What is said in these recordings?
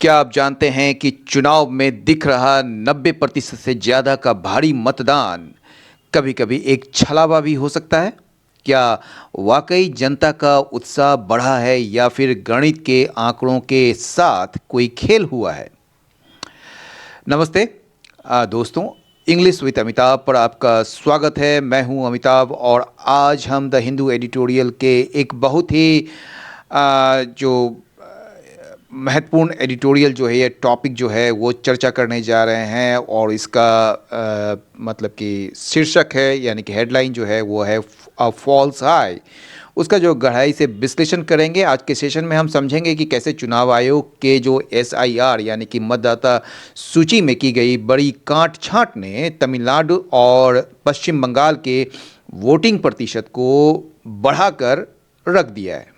क्या आप जानते हैं कि चुनाव में दिख रहा 90% से ज़्यादा का भारी मतदान कभी-कभी एक छलावा भी हो सकता है? क्या वाकई जनता का उत्साह बढ़ा है या फिर गणित के आंकड़ों के साथ कोई खेल हुआ है? नमस्ते दोस्तों, इंग्लिश विद अमिताभ पर आपका स्वागत है। मैं हूं अमिताभ और आज हम द हिंदू एडिटोरियल के एक बहुत ही जो महत्वपूर्ण एडिटोरियल जो है ये टॉपिक जो है वो चर्चा करने जा रहे हैं और इसका मतलब कि शीर्षक है यानी कि हेडलाइन जो है वो है फॉल्स हाई। उसका जो गहराई से विश्लेषण करेंगे आज के सेशन में। हम समझेंगे कि कैसे चुनाव आयोग के जो एसआईआर यानी कि मतदाता सूची में की गई बड़ी काट छांट ने तमिलनाडु और पश्चिम बंगाल के वोटिंग प्रतिशत को बढ़ाकर रख दिया है।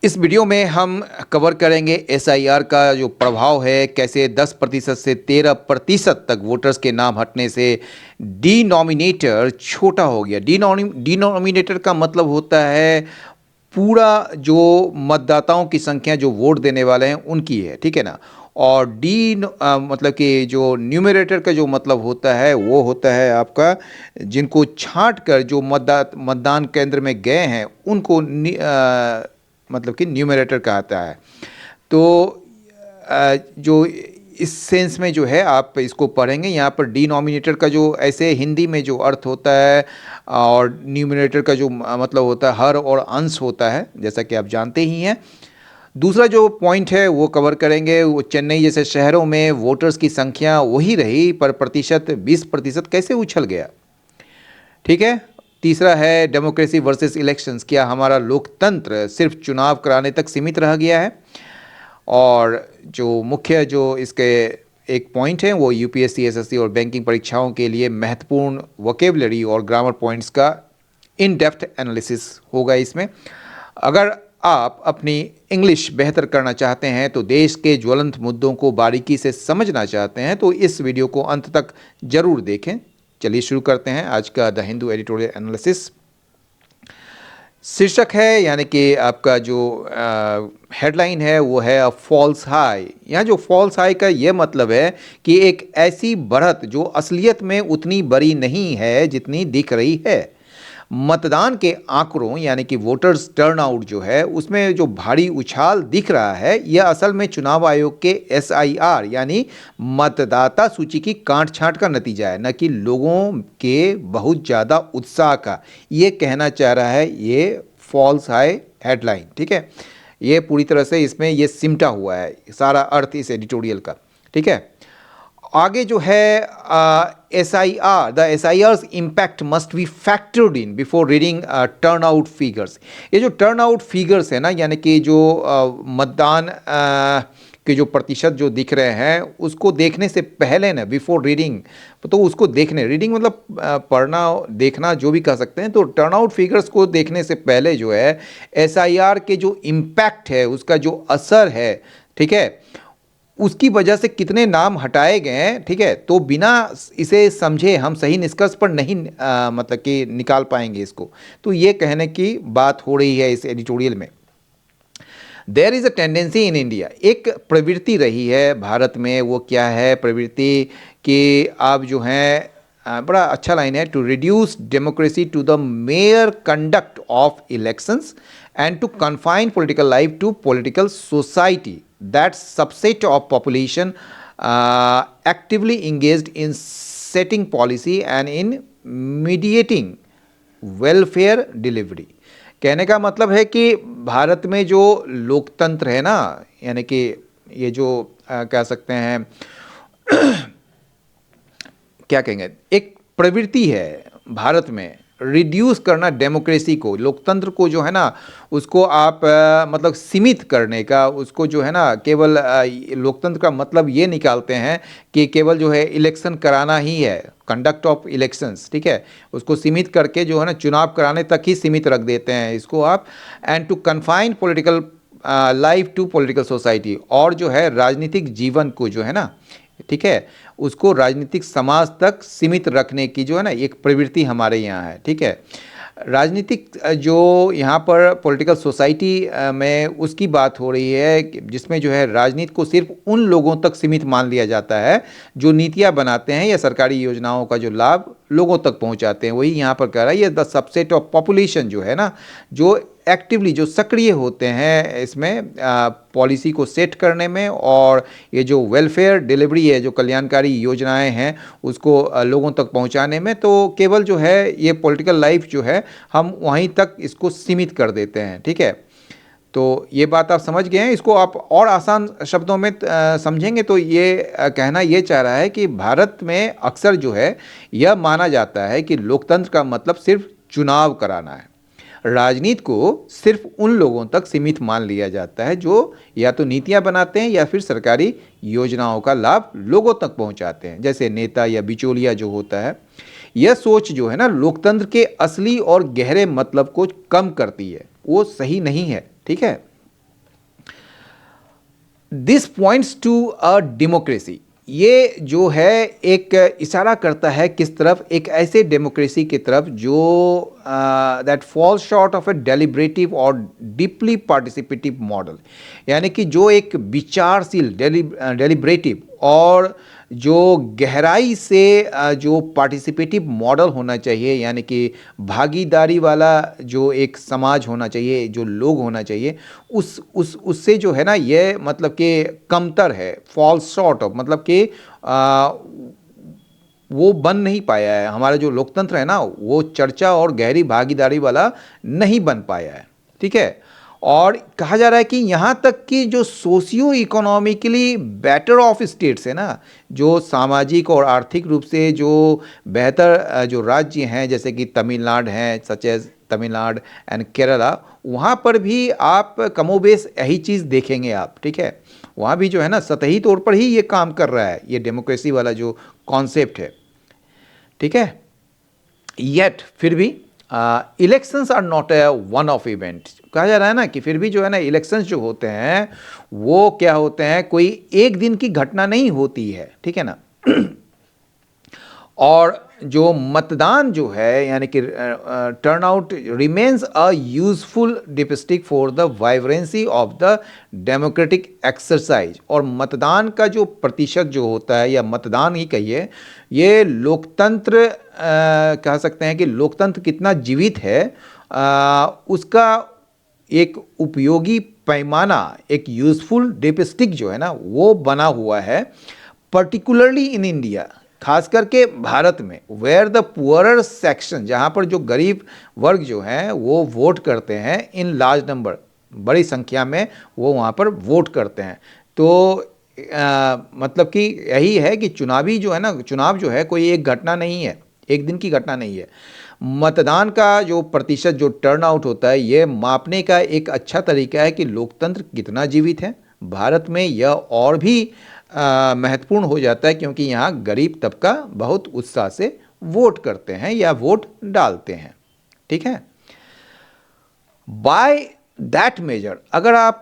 इस वीडियो में हम कवर करेंगे एसआईआर का जो प्रभाव है, कैसे 10% से 13% तक वोटर्स के नाम हटने से डिनोमिनेटर छोटा हो गया। डिनोमिनेटर का मतलब होता है पूरा जो मतदाताओं की संख्या जो वोट देने वाले हैं उनकी है, ठीक है ना। और मतलब कि जो न्यूमरेटर का जो मतलब होता है वो होता है आपका जिनको छांट कर जो मतदान केंद्र में गए हैं उनको मतलब कि न्यूमरेटर कहता है। तो जो इस सेंस में जो है आप इसको पढ़ेंगे यहाँ पर डिनोमिनेटर का जो ऐसे हिंदी में जो अर्थ होता है और न्यूमरेटर का जो मतलब होता है हर और अंश होता है, जैसा कि आप जानते ही हैं। दूसरा जो पॉइंट है वो कवर करेंगे, वो चेन्नई जैसे शहरों में वोटर्स की संख्या वही रही पर प्रतिशत 20% कैसे उछल गया, ठीक है। तीसरा है डेमोक्रेसी वर्सेस इलेक्शंस, क्या हमारा लोकतंत्र सिर्फ चुनाव कराने तक सीमित रह गया है। और जो मुख्य जो इसके एक पॉइंट है वो यूपीएससी एसएससी और बैंकिंग परीक्षाओं के लिए महत्वपूर्ण वोकेबलरी और ग्रामर पॉइंट्स का इन डेप्थ एनालिसिस होगा इसमें। अगर आप अपनी इंग्लिश बेहतर करना चाहते हैं तो देश के ज्वलंत मुद्दों को बारीकी से समझना चाहते हैं तो इस वीडियो को अंत तक जरूर देखें। चलिए शुरू करते हैं आज का द हिंदू एडिटोरियल एनालिसिस। शीर्षक है यानी कि आपका जो हेडलाइन है वो है फॉल्स हाई। यहाँ जो फॉल्स हाई का ये मतलब है कि एक ऐसी बढ़त जो असलियत में उतनी बड़ी नहीं है जितनी दिख रही है। मतदान के आंकड़ों यानी कि वोटर्स टर्नआउट जो है उसमें जो भारी उछाल दिख रहा है यह असल में चुनाव आयोग के एसआईआर यानी मतदाता सूची की काट छांट का नतीजा है, न कि लोगों के बहुत ज़्यादा उत्साह का। ये कहना चाह रहा है ये फॉल्स हाई हेडलाइन, ठीक है। ये पूरी तरह से इसमें ये सिमटा हुआ है सारा अर्थ इस एडिटोरियल का, ठीक है। आगे जो है SIR, the SIR's impact must be factored in before reading turnout figures। ये जो टर्नआउट फिगर्स है ना यानी कि जो मतदान के जो प्रतिशत जो दिख रहे हैं उसको देखने से पहले ना बिफोर रीडिंग, तो उसको देखने, रीडिंग मतलब पढ़ना देखना जो भी कह सकते हैं, तो टर्नआउट फिगर्स को देखने से पहले जो है SIR के जो इम्पैक्ट है उसका जो असर है, ठीक है, उसकी वजह से कितने नाम हटाए गए हैं, ठीक है। तो बिना इसे समझे हम सही निष्कर्ष पर नहीं मतलब कि निकाल पाएंगे इसको। तो ये कहने की बात हो रही है इस एडिटोरियल में। There is a tendency in India, एक प्रवृत्ति रही है भारत में। वो क्या है प्रवृत्ति कि आप जो हैं बड़ा अच्छा लाइन है, to reduce democracy to the mere conduct of elections and to confine political life to political society, that subset of population actively engaged in setting policy and in mediating welfare delivery। कहने का मतलब है कि भारत में जो लोकतंत्र है ना यानी कि ये जो कह सकते हैं क्या कहेंगे, एक प्रवृत्ति है भारत में रिड्यूस करना डेमोक्रेसी को, लोकतंत्र को जो है ना उसको आप मतलब सीमित करने का, उसको जो है ना केवल लोकतंत्र का मतलब ये निकालते हैं कि केवल जो है इलेक्शन कराना ही है, कंडक्ट ऑफ इलेक्शंस, ठीक है, उसको सीमित करके जो है ना चुनाव कराने तक ही सीमित रख देते हैं इसको आप। And to confine political life to political society, और जो है राजनीतिक जीवन को जो है ना, ठीक है, उसको राजनीतिक समाज तक सीमित रखने की जो है ना एक प्रवृत्ति हमारे यहाँ है, ठीक है। राजनीतिक जो यहाँ पर पॉलिटिकल सोसाइटी में उसकी बात हो रही है जिसमें जो है राजनीति को सिर्फ उन लोगों तक सीमित मान लिया जाता है जो नीतियाँ बनाते हैं या सरकारी योजनाओं का जो लाभ लोगों तक पहुँचाते हैं। वही यहाँ पर कह रहा है ये द सबसेट ऑफ पॉपुलेशन जो है ना, जो एक्टिवली जो सक्रिय होते हैं इसमें पॉलिसी को सेट करने में, और ये जो वेलफेयर डिलीवरी है, जो कल्याणकारी योजनाएं हैं उसको लोगों तक पहुंचाने में, तो केवल जो है ये पॉलिटिकल लाइफ जो है हम वहीं तक इसको सीमित कर देते हैं। ठीक है, तो ये बात आप समझ गए हैं। इसको आप और आसान शब्दों में समझेंगे तो ये कहना ये चाह रहा है कि भारत में अक्सर जो है यह माना जाता है कि लोकतंत्र का मतलब सिर्फ चुनाव कराना है। राजनीति को सिर्फ उन लोगों तक सीमित मान लिया जाता है जो या तो नीतियां बनाते हैं या फिर सरकारी योजनाओं का लाभ लोगों तक पहुंचाते हैं, जैसे नेता या बिचौलिया जो होता है। यह सोच जो है ना लोकतंत्र के असली और गहरे मतलब को कम करती है, वो सही नहीं है। ठीक है, this points to a democracy, ये जो है एक इशारा करता है किस तरफ, एक ऐसे डेमोक्रेसी की तरफ जो that fall short of A deliberative और डीपली पार्टिसिपेटिव मॉडल, यानी कि जो एक विचारशील डेलिब्रेटिव और जो गहराई से जो पार्टिसिपेटिव मॉडल होना चाहिए, यानी कि भागीदारी वाला जो एक समाज होना चाहिए, जो लोग होना चाहिए, उससे जो है ना ये मतलब कि कमतर है, फॉल्स शॉर्ट ऑफ, मतलब कि वो बन नहीं पाया है। हमारा जो लोकतंत्र है ना वो चर्चा और गहरी भागीदारी वाला नहीं बन पाया है। ठीक है, और कहा जा रहा है कि यहाँ तक कि जो socio economically better of states है ना, जो सामाजिक और आर्थिक रूप से जो बेहतर जो राज्य हैं जैसे कि तमिलनाडु हैं, such as Tamil Nadu and Kerala, वहाँ पर भी आप कमोबेश यही चीज़ देखेंगे आप। ठीक है, वहाँ भी जो है ना सतही तौर पर ही ये काम कर रहा है, ये डेमोक्रेसी वाला जो कॉन्सेप्ट है। ठीक है, येट फिर भी elections are not a one off event, कहा जा रहा है ना कि फिर भी जो है ना इलेक्शंस जो होते हैं वो क्या होते हैं, कोई एक दिन की घटना नहीं होती है। ठीक है ना, और जो मतदान जो है यानी कि turnout remains a useful डिपिस्टिक for the vibrancy of the democratic exercise, और मतदान का जो प्रतिशत जो होता है या मतदान ही कहिए, ये लोकतंत्र कह सकते हैं कि लोकतंत्र कितना जीवित है उसका एक उपयोगी पैमाना, एक यूजफुल डिपिस्टिक जो है ना वो बना हुआ है, पर्टिकुलरली इन इंडिया, खास करके भारत में, वेयर द पुअरर सेक्शन, जहाँ पर जो गरीब वर्ग जो हैं वो वोट करते हैं इन लार्ज नंबर, बड़ी संख्या में वो वहाँ पर वोट करते हैं। तो मतलब कि यही है कि चुनावी जो है ना, चुनाव जो है कोई एक घटना नहीं है, एक दिन की घटना नहीं है। मतदान का जो प्रतिशत जो टर्न आउट होता है ये मापने का एक अच्छा तरीका है कि लोकतंत्र कितना जीवित है। भारत में यह और भी महत्वपूर्ण हो जाता है क्योंकि यहाँ गरीब तबका बहुत उत्साह से वोट करते हैं या वोट डालते हैं। ठीक है, बाय दैट मेजर, अगर आप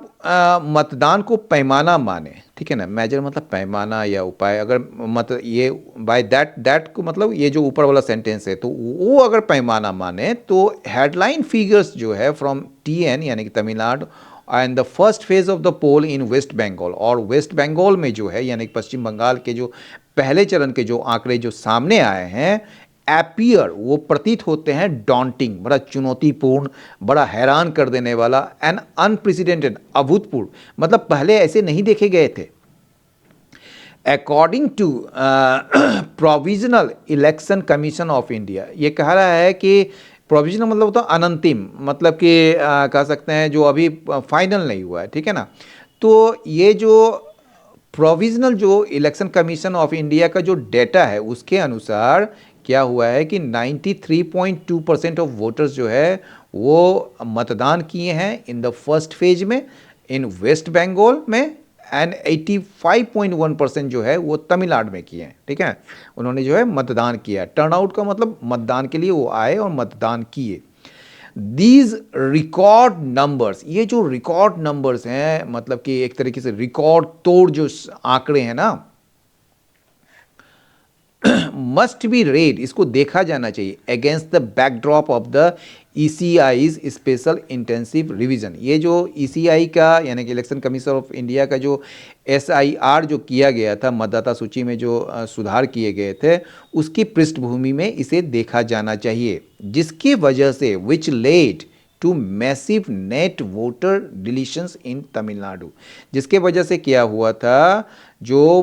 मतदान को पैमाना माने, ठीक है ना, मेजर मतलब पैमाना या उपाय, अगर मतलब ये बाय दैट को मतलब ये जो ऊपर वाला सेंटेंस है तो वो अगर पैमाना माने तो हेडलाइन फिगर्स जो है फ्रॉम टीएन यानी कि Tamil Nadu and the first phase of the poll in West Bengal, और वेस्ट बंगाल में जो है यानी कि पश्चिम बंगाल के जो पहले चरण के जो आंकड़े जो सामने आए हैं, एपियर वो प्रतीत होते हैं डॉन्टिंग, बड़ा चुनौतीपूर्ण, बड़ा हैरान कर देने वाला, एंड अनप्रेसिडेंटेड, अभूतपूर्व, मतलब पहले ऐसे नहीं देखे गए थे। According to provisional Election Commission of India, ये कह रहा है कि प्रोविजनल मतलब होता है अनंतिम, मतलब कि कह सकते हैं जो अभी फाइनल नहीं हुआ है। ठीक है ना, तो ये जो प्रोविजनल जो इलेक्शन कमीशन ऑफ इंडिया का जो डेटा है उसके अनुसार क्या हुआ है कि 93.2% ऑफ वोटर्स जो है वो मतदान किए हैं इन द फर्स्ट फेज में इन वेस्ट बंगाल में, एंड 85.1% जो है वो तमिलनाडु में किए हैं। ठीक है, उन्होंने जो है मतदान किया। टर्नआउट का मतलब मतदान के लिए वो आए और मतदान किए। दीज रिकॉर्ड नंबर्स, ये जो रिकॉर्ड नंबर्स हैं मतलब कि एक तरीके से रिकॉर्ड तोड़ जो आंकड़े हैं ना, मस्ट बी रेड, इसको देखा जाना चाहिए against the backdrop of the ECI's special intensive revision. ये जो ईसीआई का यानी कि इलेक्शन कमीशन ऑफ इंडिया का जो एसआईआर जो किया गया था, मतदाता सूची में जो सुधार किए गए थे, उसकी पृष्ठभूमि में इसे देखा जाना चाहिए, जिसकी वजह से which led to massive net voter deletions in Tamil Nadu. जिसके वजह से क्या हुआ था, जो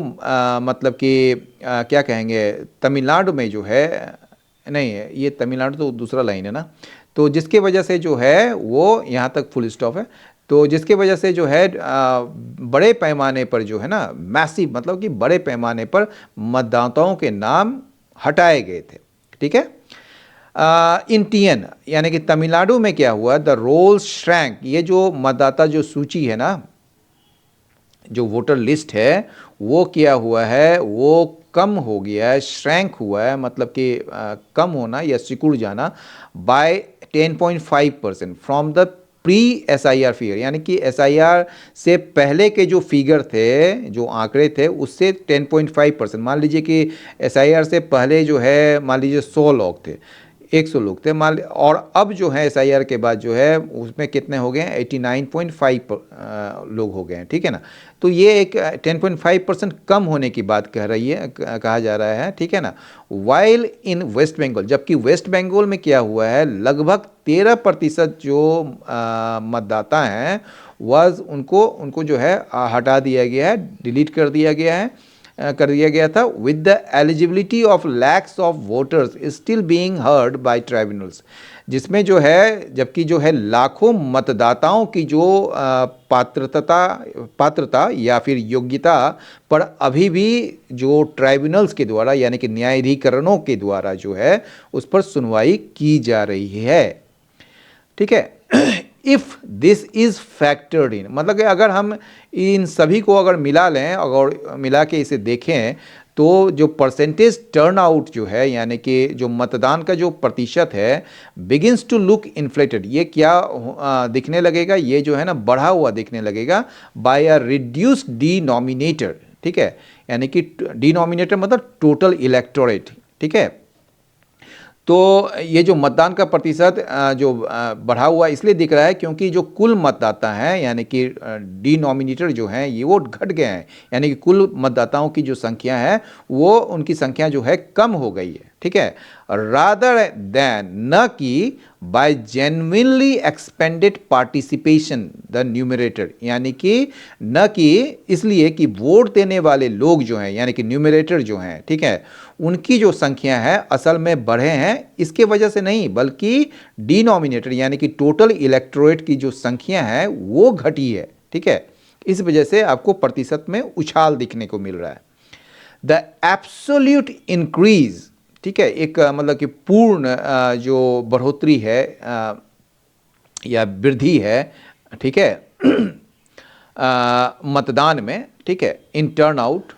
मतलब कि क्या कहेंगे, तमिलनाडु में जो है, नहीं है ये तमिलनाडु तो दूसरा लाइन है ना, तो जिसके वजह से जो है वो यहाँ तक फुल स्टॉप है, तो जिसके वजह से जो है बड़े पैमाने पर जो है ना, मैसिव मतलब कि बड़े पैमाने पर मतदाताओं के नाम हटाए गए थे। ठीक है। इन टीएन यानी कि तमिलनाडु में क्या हुआ, द रोल श्रैंक, ये जो मतदाता जो सूची है ना, जो वोटर लिस्ट है, वो क्या हुआ है, वो कम हो गया है, श्रैंक हुआ है, मतलब कि कम होना या सिकुड़ जाना by 10.5% from the pre SIR figure, यानी कि एसआईआर से पहले के जो फिगर थे, जो आंकड़े थे, उससे 10.5%। मान लीजिए कि एसआईआर से पहले जो है मान लीजिए 100 लोग थे, 100 लोग थे मान, और अब जो है एसआईआर के बाद जो है उसमें कितने हो गए हैं, 89.5 लोग हो गए हैं। ठीक है ना, तो ये एक 10.5% कम होने की बात कहा जा रहा है। ठीक है ना। वाइल इन वेस्ट बंगाल, जबकि वेस्ट बंगाल में क्या हुआ है, लगभग 13% जो मतदाता हैं वह उनको जो है हटा दिया गया है, डिलीट कर दिया गया था, with the eligibility of lakhs of voters still being heard by tribunals, जिसमें जो है, जबकि जो है लाखों मतदाताओं की जो पात्रता या फिर योग्यता पर अभी भी जो ट्राइब्यूनल्स के द्वारा यानी कि न्यायाधिकरणों के द्वारा जो है उस पर सुनवाई की जा रही है। ठीक है। इफ़ दिस इज़ फैक्टर्ड इन, मतलब कि अगर हम इन सभी को अगर मिला लें और मिला के इसे देखें, तो जो परसेंटेज टर्न आउट जो है यानी कि जो मतदान का जो प्रतिशत है, बिगिंस टू लुक इन्फ्लेटेड, ये क्या दिखने लगेगा, ये जो है ना बढ़ा हुआ दिखने लगेगा बाय अ रिड्यूस्ड डिनोमिनेटर। ठीक है, यानी कि डिनोमिनेटर मतलब टोटल इलेक्टोरेट। ठीक है, तो ये जो मतदान का प्रतिशत जो बढ़ा हुआ इसलिए दिख रहा है क्योंकि जो कुल मतदाता हैं यानी कि डिनोमिनेटर जो हैं ये वो घट गए हैं, यानी कि कुल मतदाताओं की जो संख्या है वो उनकी संख्या जो है कम हो गई है। ठीक है, रादर देन, न कि by genuinely expanded participation the numerator, यानी कि न कि इसलिए कि वोट देने वाले लोग जो हैं यानी कि न्यूमरेटर जो हैं, ठीक है, उनकी जो संख्या है असल में बढ़े हैं, इसके वजह से नहीं, बल्कि डिनोमिनेटर यानी कि टोटल इलेक्टोरेट की जो संख्या है वो घटी है। ठीक है, इस वजह से आपको प्रतिशत में उछाल दिखने को मिल रहा है। द एब्सोल्यूट इंक्रीज, ठीक है, एक मतलब कि पूर्ण जो बढ़ोतरी है या वृद्धि है, ठीक है, मतदान में, ठीक है, in turn out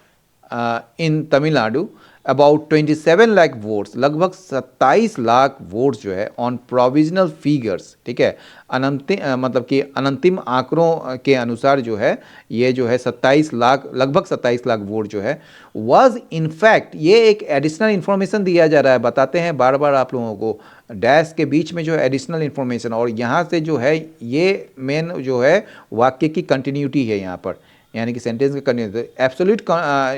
in Tamil Nadu about 27 lakh votes, लगभग 27 लाख वोट्स जो है ऑन प्रोविजनल फिगर्स। ठीक है, मतलब कि अनंतिम आंकड़ों के अनुसार जो है ये जो है 27 लाख, लगभग 27 लाख वोट जो है वाज इनफैक्ट, ये एक एडिशनल इन्फॉर्मेशन दिया जा रहा है, बताते हैं बार बार आप लोगों को, डैश के बीच में जो है एडिशनल इन्फॉर्मेशन, और यहाँ से जो है ये मेन जो है वाक्य की कंटिन्यूटी है यहाँ पर, यानी कि सेंटेंस का continuity. Absolute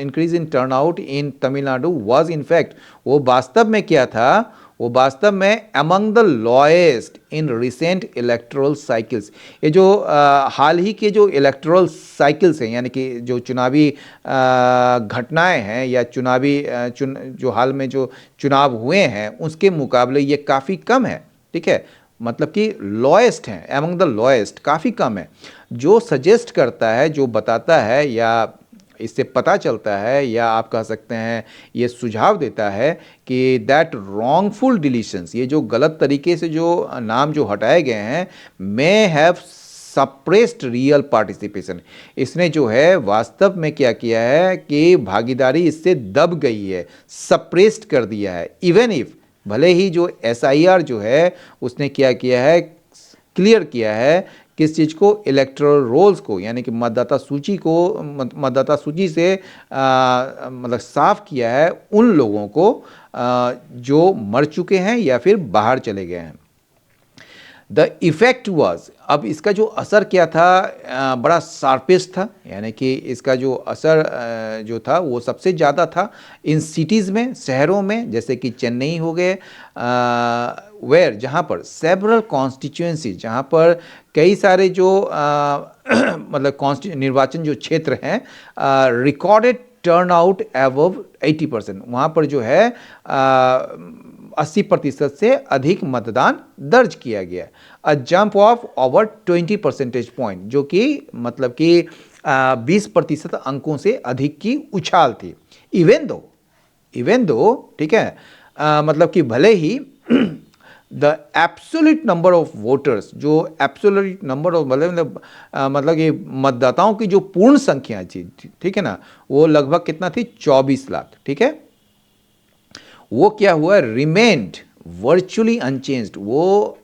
increase in turnout in Tamil Nadu was in fact, वो वास्तव में क्या था, वो वास्तव में among the lowest in recent electoral cycles. ये जो हाल ही के जो इलेक्टोरल साइकिल्स हैं यानी कि जो चुनावी घटनाएं हैं या चुनावी जो हाल में जो चुनाव हुए हैं उसके मुकाबले ये काफ़ी कम है। ठीक है, मतलब कि लॉएस्ट हैं, अमंग द लॉएस्ट, काफ़ी कम है, जो सजेस्ट करता है, जो बताता है या इससे पता चलता है या आप कह सकते हैं ये सुझाव देता है कि दैट रॉन्गफुल डिलीशंस, ये जो गलत तरीके से जो नाम जो हटाए गए हैं, may have suppressed real participation, इसने जो है वास्तव में क्या किया है कि भागीदारी इससे दब गई है, सप्रेस्ड कर दिया है। इवन इफ, भले ही जो एसआईआर जो है उसने क्या किया है, क्लियर किया है किस चीज़ को, इलेक्टोरल रोल्स को, यानी कि मतदाता सूची को, मतदाता सूची से मतलब साफ किया है उन लोगों को जो मर चुके हैं या फिर बाहर चले गए हैं। द इफ़ेक्ट वाज, अब इसका जो असर क्या था, बड़ा शार्पेस्ट था, यानी कि इसका जो असर जो था वो सबसे ज़्यादा था इन सिटीज़ में, शहरों में, जैसे कि चेन्नई हो गए, वेयर जहाँ पर सेवरल कॉन्स्टिट्यूएंसी, जहाँ पर कई सारे जो मतलब निर्वाचन जो क्षेत्र हैं, रिकॉर्डेड टर्न आउट एबव 80%, वहाँ पर जो है 80% से अधिक मतदान दर्ज किया गया, a jump of over 20 percentage point, जो कि मतलब कि 20% अंकों से अधिक की उछाल थी। इवन दो ठीक है, मतलब कि भले ही the absolute number of voters, जो एब्सोल्यूट नंबर ऑफ मतलब कि मतदाताओं की जो पूर्ण संख्या थी, ठीक है ना, वो लगभग कितना थी, 24 लाख, ठीक है, वो क्या हुआ, रिमेन्ड वर्चुअली अनचेंज्ड, वो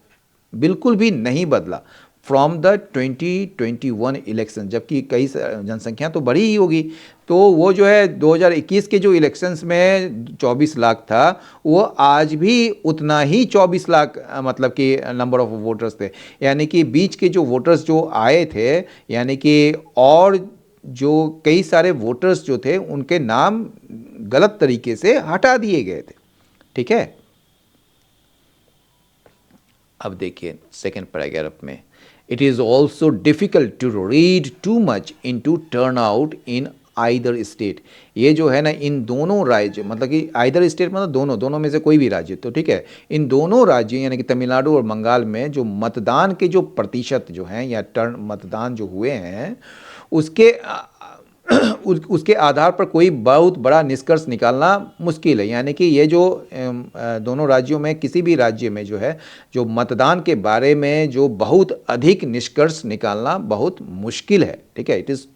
बिल्कुल भी नहीं बदला फ्रॉम द 2021 इलेक्शन, जबकि कई जनसंख्या तो बढ़ी ही होगी, तो वो जो है 2021 के जो इलेक्शंस में 24 लाख था, वो आज भी उतना ही 24 लाख मतलब कि नंबर ऑफ वोटर्स थे, यानी कि बीच के जो वोटर्स जो आए थे, यानी कि और जो कई सारे वोटर्स जो थे उनके नाम गलत तरीके से हटा दिए गए थे, ठीक है। अब देखिए सेकेंड पैराग्राफ में, it is also difficult to read too much into turnout in either state, ये जो है ना, इन दोनों राज्य, मतलब कि आइदर स्टेट मतलब दोनों में से कोई भी राज्य, तो ठीक है, इन दोनों राज्यों यानी कि तमिलनाडु और बंगाल में जो मतदान के जो प्रतिशत जो हैं या टर्न मतदान जो हुए हैं, उसके उसके आधार पर कोई बहुत बड़ा निष्कर्ष निकालना मुश्किल है, यानी कि ये जो दोनों राज्यों में किसी भी राज्य में जो है, जो मतदान के बारे में जो बहुत अधिक निष्कर्ष निकालना बहुत मुश्किल है, ठीक है, इट इज़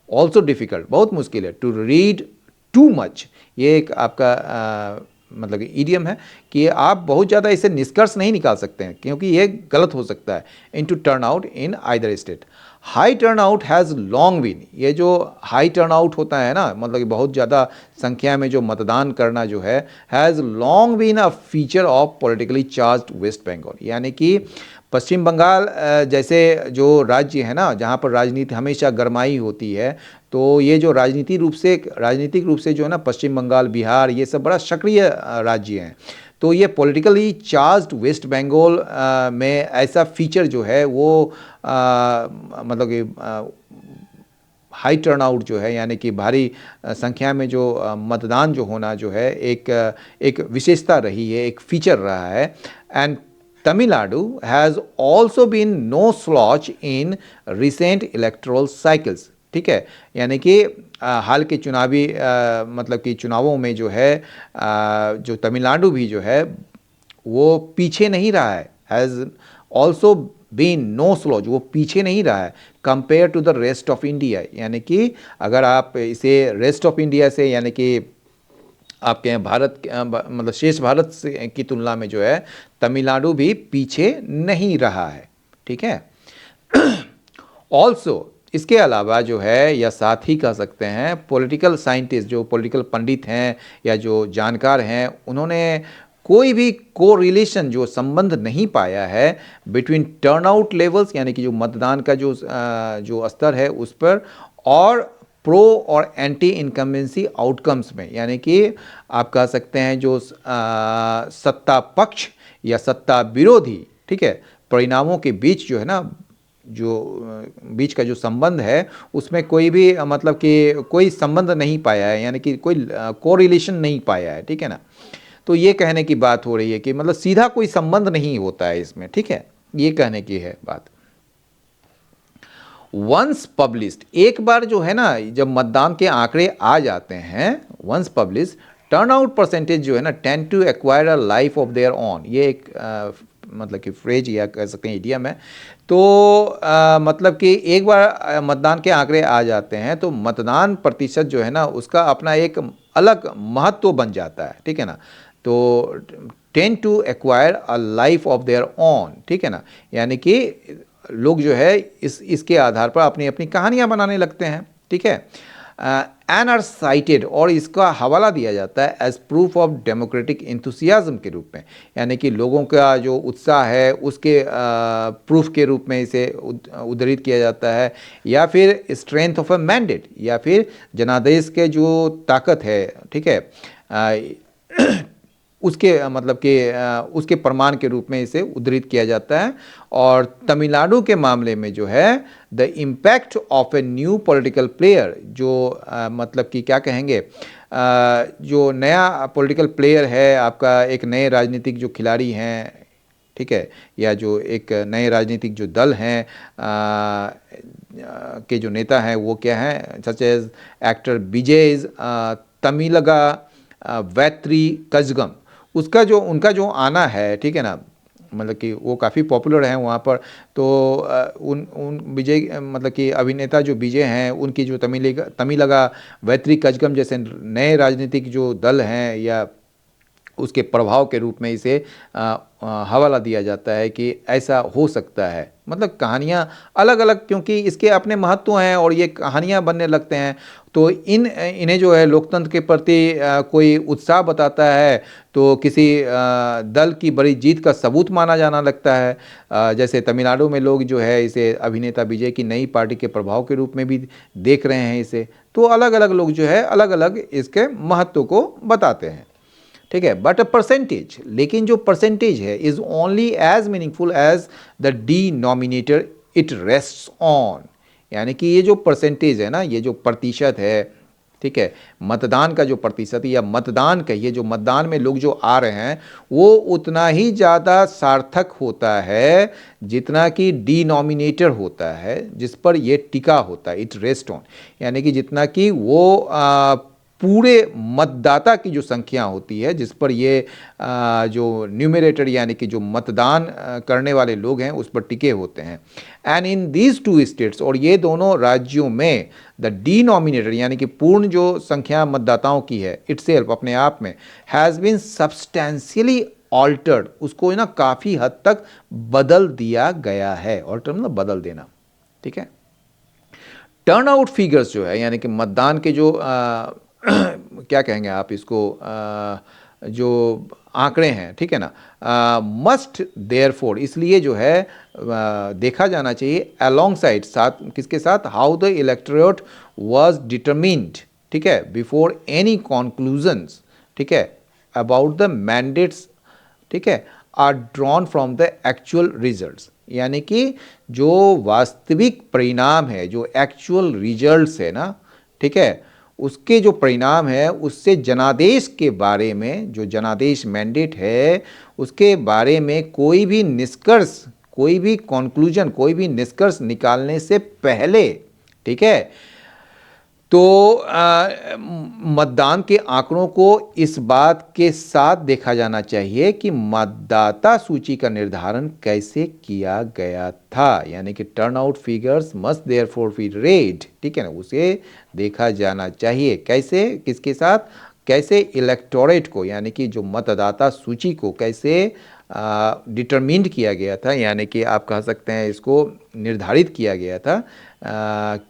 ऑल्सो डिफ़िकल्ट, बहुत मुश्किल है, टू रीड टू मच, ये एक आपका मतलब ईडियम है कि आप बहुत ज़्यादा इसे निष्कर्ष नहीं निकाल सकते हैं, क्योंकि ये गलत हो सकता है, into turnout in either state. High turnout has long been, ये जो हाई टर्न आउट होता है ना, मतलब कि बहुत ज़्यादा संख्या में जो मतदान करना जो है, has long been a feature of politically charged West Bengal, यानी कि पश्चिम बंगाल जैसे जो राज्य है ना, जहाँ पर राजनीति हमेशा गरमाई होती है, तो ये जो राजनीतिक रूप से जो है ना, पश्चिम बंगाल, बिहार, ये सब बड़ा सक्रिय राज्य हैं, तो ये पॉलिटिकली चार्ज्ड वेस्ट बंगाल में ऐसा फीचर जो है वो मतलब कि हाई टर्नआउट जो है, यानी कि भारी संख्या में जो मतदान जो होना जो है, एक विशेषता रही है, एक फीचर रहा है। And Tamil Nadu has also been no slouch in recent electoral cycles, ठीक है, यानी कि हाल के चुनावी मतलब कि चुनावों में जो है जो तमिलनाडु भी जो है वो पीछे नहीं रहा है, has also been no slouch, वो पीछे नहीं रहा है compare to the rest of India, यानी कि अगर आप इसे रेस्ट ऑफ इंडिया से, यानी कि आपके यहाँ भारत मतलब शेष भारत से की तुलना में जो है तमिलनाडु भी पीछे नहीं रहा है, ठीक है। ऑल्सो इसके अलावा जो है, या साथ ही कह सकते हैं, पॉलिटिकल साइंटिस्ट, जो पॉलिटिकल पंडित हैं या जो जानकार हैं, उन्होंने कोई भी कोरिलेशन, जो संबंध नहीं पाया है बिटवीन टर्नआउट लेवल्स, यानी कि जो मतदान का जो स्तर है उस पर, और प्रो और एंटी इनकम्बेंसी आउटकम्स में, यानी कि आप कह सकते हैं जो सत्ता पक्ष या सत्ता विरोधी, ठीक है, परिणामों के बीच जो है ना, जो बीच का जो संबंध है, उसमें कोई भी मतलब कि कोई संबंध नहीं पाया है, यानी कि कोई कोरिलेशन नहीं पाया है, ठीक है ना। तो ये कहने की बात हो रही है कि मतलब सीधा कोई संबंध नहीं होता है इसमें, ठीक है, ये कहने की है बात। वंस पब्लिश्ड, एक बार जो है ना, जब मतदान के आंकड़े आ जाते हैं, वंस पब्लिश, टर्नआउट परसेंटेज जो है ना, tend to acquire a life of their own, ये एक मतलब कि फ्रेज या कह सकते हैं इडियम है। तो मतलब कि एक बार मतदान के आंकड़े आ जाते हैं तो मतदान प्रतिशत जो है ना, उसका अपना एक अलग महत्व बन जाता है, ठीक है ना। तो tend to acquire a life of their own, ठीक है ना, यानी कि लोग जो है इसके आधार पर अपनी अपनी कहानियाँ बनाने लगते हैं, ठीक है। एंड आर साइटेड, और इसका हवाला दिया जाता है as proof of democratic enthusiasm के रूप में, यानी कि लोगों का जो उत्साह है उसके प्रूफ के रूप में इसे उद्धृत किया जाता है, या फिर स्ट्रेंथ ऑफ अ मैंडेट, या फिर जनादेश के जो ताकत है, ठीक है, उसके मतलब कि उसके प्रमाण के रूप में इसे उद्धृत किया जाता है। और तमिलनाडु के मामले में जो है the impact of a new political player, जो मतलब कि क्या कहेंगे, जो नया पॉलिटिकल प्लेयर है आपका, एक नए राजनीतिक जो खिलाड़ी हैं, ठीक है, या जो एक नए राजनीतिक जो दल हैं के जो नेता हैं वो क्या हैं, सच एज एक्टर विजय तमिलगा वैत्री कजगम, उसका जो उनका जो आना है, ठीक है ना, मतलब कि वो काफ़ी पॉपुलर हैं वहाँ पर। तो उन विजय मतलब कि अभिनेता जो विजय हैं उनकी जो तमिलगा वैत्री कजगम जैसे नए राजनीतिक जो दल हैं या उसके प्रभाव के रूप में इसे हवाला दिया जाता है कि ऐसा हो सकता है। मतलब कहानियाँ अलग अलग, क्योंकि इसके अपने महत्व हैं और ये कहानियाँ बनने लगते हैं, तो इन्हें जो है लोकतंत्र के प्रति कोई उत्साह बताता है तो किसी दल की बड़ी जीत का सबूत माना जाना लगता है। जैसे तमिलनाडु में लोग जो है इसे अभिनेता विजय की नई पार्टी के प्रभाव के रूप में भी देख रहे हैं इसे। तो अलग अलग लोग जो है अलग अलग इसके महत्व को बताते हैं, ठीक है। बट परसेंटेज, लेकिन जो परसेंटेज है is only as meaningful as the denominator it rests on, यानी कि ये जो परसेंटेज है ना, ये जो प्रतिशत है, ठीक है, मतदान का जो प्रतिशत या मतदान कहिए, जो मतदान में लोग जो आ रहे हैं वो उतना ही ज़्यादा सार्थक होता है जितना कि डिनोमिनेटर होता है जिस पर ये टिका होता है, इट रेस्ट ऑन, यानी कि जितना कि वो पूरे मतदाता की जो संख्या होती है जिस पर ये जो न्यूमरेटर यानी कि जो मतदान करने वाले लोग हैं उस पर टिके होते हैं। And in these two states, और ये दोनों राज्यों में द डिनोमिनेटर यानी कि पूर्ण जो संख्या मतदाताओं की है इटसेल्फ अपने आप में हैज़ बीन सब्सटेंशियली ऑल्टर्ड, उसको ना काफ़ी हद तक बदल दिया गया है। ऑल्टर मतलब बदल देना, ठीक है। टर्न आउट फिगर्स जो है यानी कि मतदान के जो क्या कहेंगे आप इसको, जो आंकड़े हैं, ठीक है ना, मस्ट देयरफॉर, इसलिए जो है देखा जाना चाहिए अलोंग साइड, साथ किसके साथ, how the electorate was determined, ठीक है, बिफोर एनी कंक्लूजन्स, ठीक है, अबाउट द मैंडेट्स, ठीक है, are drawn from the actual results, यानी कि जो वास्तविक परिणाम है, जो एक्चुअल रिजल्ट्स है ना, ठीक है, उसके जो परिणाम है उससे जनादेश के बारे में, जो जनादेश मैंडेट है उसके बारे में कोई भी निष्कर्ष, कोई भी कंक्लूजन, कोई भी निष्कर्ष निकालने से पहले, ठीक है, तो मतदान के आंकड़ों को इस बात के साथ देखा जाना चाहिए कि मतदाता सूची का निर्धारण कैसे किया गया था, यानी कि turnout figures must therefore be read, ठीक है ना, उसे देखा जाना चाहिए कैसे, किसके साथ, कैसे इलेक्टोरेट को यानी कि जो मतदाता सूची को कैसे डिटरमिन्ड किया गया था, यानी कि आप कह सकते हैं इसको निर्धारित किया गया था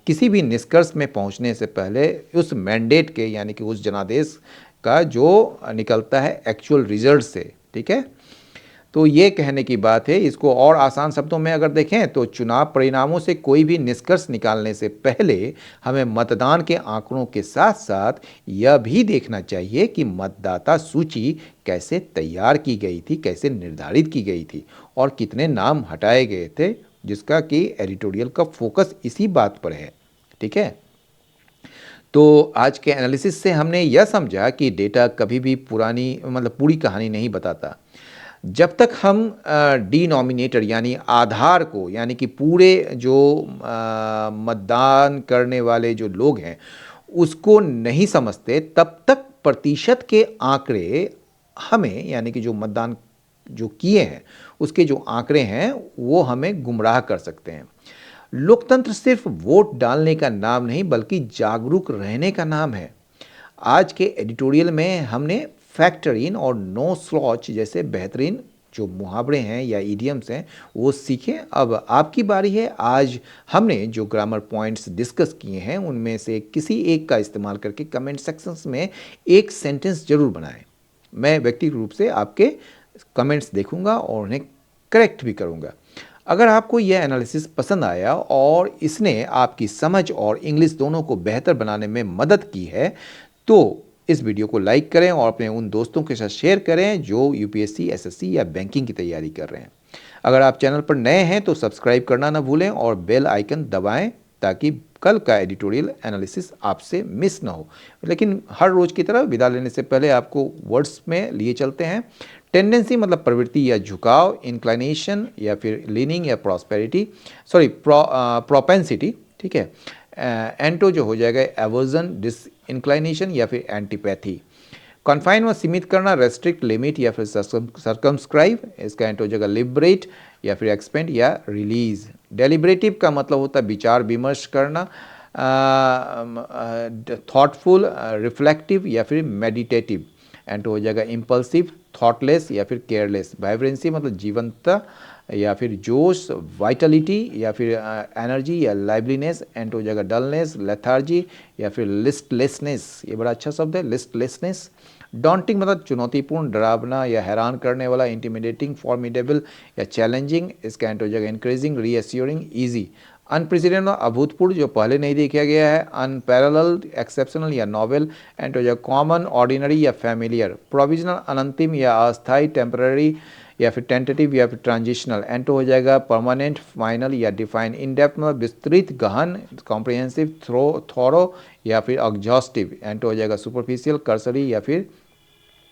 किसी भी निष्कर्ष में पहुंचने से पहले उस मैंडेट के यानी कि उस जनादेश का जो निकलता है एक्चुअल रिजल्ट से, ठीक है। तो ये कहने की बात है। इसको और आसान शब्दों में अगर देखें तो चुनाव परिणामों से कोई भी निष्कर्ष निकालने से पहले हमें मतदान के आंकड़ों के साथ साथ यह भी देखना चाहिए कि मतदाता सूची कैसे तैयार की गई थी, कैसे निर्धारित की गई थी और कितने नाम हटाए गए थे, जिसका कि एडिटोरियल का फोकस इसी बात पर है, ठीक है। तो आज के एनालिसिस से हमने यह समझा कि डेटा कभी भी पुरानी मतलब पूरी कहानी नहीं बताता। जब तक हम डिनोमिनेटर यानी आधार को यानी कि पूरे जो मतदान करने वाले जो लोग हैं उसको नहीं समझते तब तक प्रतिशत के आंकड़े हमें यानी कि जो मतदान जो किए हैं उसके जो आंकड़े हैं वो हमें गुमराह कर सकते हैं। लोकतंत्र सिर्फ वोट डालने का नाम नहीं बल्कि जागरूक रहने का नाम है। आज के एडिटोरियल में हमने फैक्टर इन और नो स्लॉच जैसे बेहतरीन जो मुहावरे हैं या इडियम्स हैं वो सीखें। अब आपकी बारी है। आज हमने जो ग्रामर पॉइंट्स डिस्कस किए हैं उनमें से किसी एक का इस्तेमाल करके कमेंट सेक्शंस में एक सेंटेंस जरूर बनाएं। मैं व्यक्तिगत रूप से आपके कमेंट्स देखूंगा और उन्हें करेक्ट भी करूंगा। अगर आपको यह एनालिसिस पसंद आया और इसने आपकी समझ और इंग्लिश दोनों को बेहतर बनाने में मदद की है तो इस वीडियो को लाइक करें और अपने उन दोस्तों के साथ शेयर करें जो यूपीएससी, एसएससी या बैंकिंग की तैयारी कर रहे हैं। अगर आप चैनल पर नए हैं तो सब्सक्राइब करना ना भूलें और बेल आइकन दबाएं ताकि कल का एडिटोरियल एनालिसिस आपसे मिस ना हो। लेकिन हर रोज की तरह विदा लेने से पहले आपको वर्ड्स में लिए चलते हैं। टेंडेंसी मतलब प्रवृत्ति या झुकाव, इंक्लाइनेशन या फिर लीनिंग या प्रोपेंसिटी, ठीक है। एंटो जो हो जाएगा एवर्जन, डिसइंक्लाइनेशन या फिर एंटीपैथी। कन्फाइन में सीमित करना, रेस्ट्रिक्ट, लिमिट या फिर सर्कमस्क्राइब। इसका एंटो हो जाएगा लिबरेट या फिर एक्सपेंड या रिलीज। डेलिब्रेटिव का मतलब होता है विचार विमर्श करना, थॉटफुल, रिफ्लेक्टिव या फिर मेडिटेटिव। एंटो हो जाएगा इम्पल्सिव, थॉटलेस या फिर केयरलेस। वाइब्रेंसी मतलब जीवंतता या फिर जोश, वाइटलिटी या फिर एनर्जी या लाइवलीनेस। एंड हो जाएगा डलनेस, लेथार्जी या फिर लिस्टलेसनेस। ये बड़ा अच्छा शब्द है, लिस्टलेसनेस। डॉन्टिंग मतलब चुनौतीपूर्ण, डरावना या हैरान करने वाला। इंटिमिडेटिंग, फॉर्मिडेबल या चैलेंजिंग। इसका एंड हो जाएगा इंक्रीजिंग, रीअश्योरिंग, ईजी। अनप्रेसिडेंट मतलब अभूतपूर्व, जो पहले नहीं देखा गया है। अनपैरेलल्ड, एक्सेप्शनल या नॉवेल। एंड हो जाएगा कॉमन, ऑर्डिनरी या फैमिलियर। प्रोविजनल अनंतिम या अस्थायी, टेम्पररी या फिर टेंटेटिव या फिर ट्रांजिशनल। एंटो हो जाएगा परमानेंट, फाइनल या डिफाइन। इन डेप्थ मतलब विस्तृत, गहन, कॉम्प्रिहेंसिव, थोरो या फिर एग्जॉस्टिव। एंटो हो जाएगा सुपरफिशियल, कर्सरी या फिर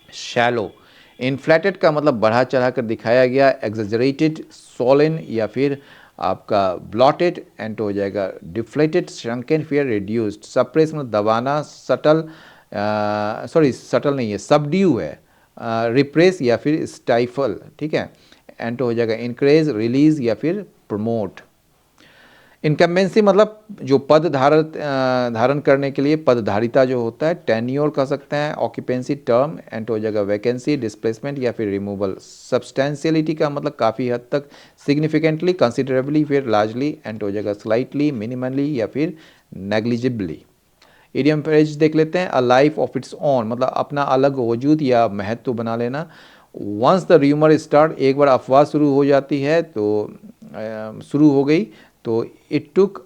शैलो। इन्फ्लेटेड का मतलब बढ़ा चढ़ा कर दिखाया गया। एग्जेजरेटेड, सोलेन या फिर आपका ब्लॉटेड। एंटो हो जाएगा डिफ्लेटेड, श्रंकन, फिर रिड्यूस्ड। सप्रेस मतलब दबाना, सटल, सटल नहीं है, सबड्यू है। रिप्रेस या फिर स्टाइफल, ठीक है। एंटो हो जाएगा इंक्रेज, रिलीज या फिर प्रमोट। इनकम्बेंसी मतलब जो पद धारण करने के लिए पदधारिता जो होता है। टेन्योर कह सकते हैं, ऑक्यूपेंसी, टर्म। एंटो हो जाएगा वैकेंसी, डिस्प्लेसमेंट या फिर रिमूवल। सब्सटेंशियलिटी का मतलब काफ़ी हद तक, सिग्निफिकेंटली, कंसिडरेबली, फिर लार्जली। एंटो हो जाएगा स्लाइटली, मिनिमली या फिर नेग्लिजिबली। इडियम फ्रेज देख लेते हैं। अ लाइफ ऑफ इट्स ओन मतलब अपना अलग वजूद या महत्व बना लेना। वंस द र्यूमर स्टार्ट, एक बार अफवाह शुरू हो जाती है तो शुरू हो गई तो it took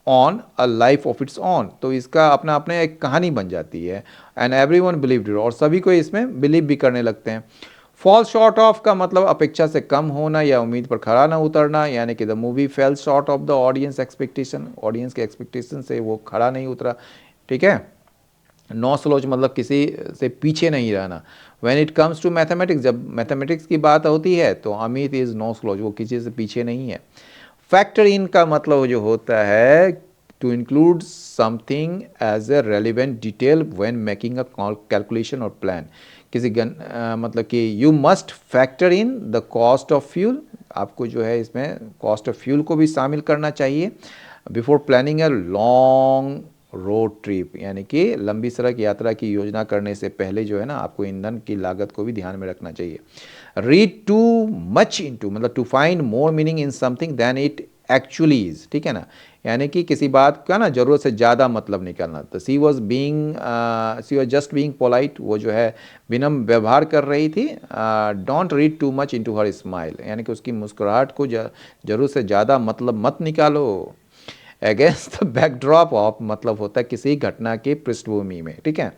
on a life of its on, तो इसका अपना अपने एक कहानी बन जाती है। एंड एवरीवन बिलीव्ड इट, और सभी को इसमें बिलीव भी करने लगते हैं। फॉल शॉर्ट ऑफ का मतलब अपेक्षा से कम होना या उम्मीद पर खरा ना उतरना, यानी कि the movie fail short of the audience expectation, audience के एक्सपेक्टेशन से वो खरा नहीं उतरा, ठीक है। नो स्लोच मतलब किसी से पीछे नहीं रहना। When it comes to mathematics, जब मैथमेटिक्स की बात होती है तो अमित इज नो स्लोच, वो किसी से पीछे नहीं है। फैक्टर इन का मतलब जो होता है to include something as a relevant detail when making a calculation और प्लान। किसी मतलब कि you must factor in the cost of fuel, आपको जो है इसमें कॉस्ट ऑफ फ्यूल को भी शामिल करना चाहिए। Before planning a long road trip, यानी कि लंबी सड़क यात्रा की योजना करने से पहले जो है ना आपको ईंधन की लागत को भी ध्यान में रखना चाहिए। रीड टू मच इनटू मतलब to find more meaning in something than it actually is, ठीक है ना। यानी कि किसी बात का ना जरूरत से ज़्यादा मतलब निकालना। तो सी वॉज जस्ट बीइंग पोलाइट, वो जो है विनम्र व्यवहार कर रही थी। Don't read too much into her smile, यानी कि उसकी मुस्कुराहट को जरूरत से ज़्यादा मतलब मत निकालो। अगेंस्ट द बैकड्रॉप ऑफ मतलब होता है किसी घटना की पृष्ठभूमि में, ठीक है।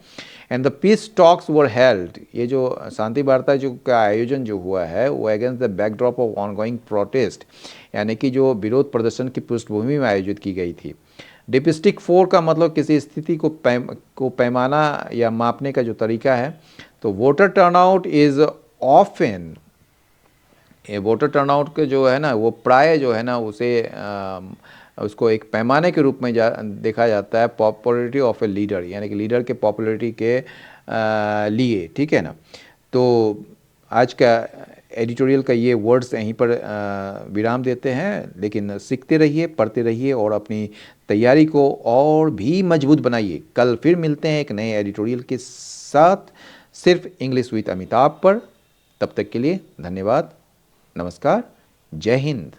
And the peace talks were held, ये जो शांति वार्ता जो का आयोजन जो हुआ है वो against the backdrop of ongoing protest, यानी कि जो विरोध प्रदर्शन की पृष्ठभूमि में आयोजित की गई थी। डिपिस्टिक 4 का मतलब किसी स्थिति को पैमाना या मापने का जो तरीका है। तो वोटर टर्नआउट इज ऑफन, ये वोटर टर्नआउट के जो है ना वो प्राय जो है ना उसे उसको एक पैमाने के रूप में देखा जाता है पॉपुलरिटी ऑफ ए लीडर, यानी कि लीडर के पॉपुलरिटी के लिए, ठीक है ना। तो आज का एडिटोरियल का ये वर्ड्स यहीं पर विराम देते हैं, लेकिन सीखते रहिए, पढ़ते रहिए और अपनी तैयारी को और भी मजबूत बनाइए। कल फिर मिलते हैं एक नए एडिटोरियल के साथ, सिर्फ इंग्लिश विद अमिताभ पर। तब तक के लिए धन्यवाद, नमस्कार, जय हिंद।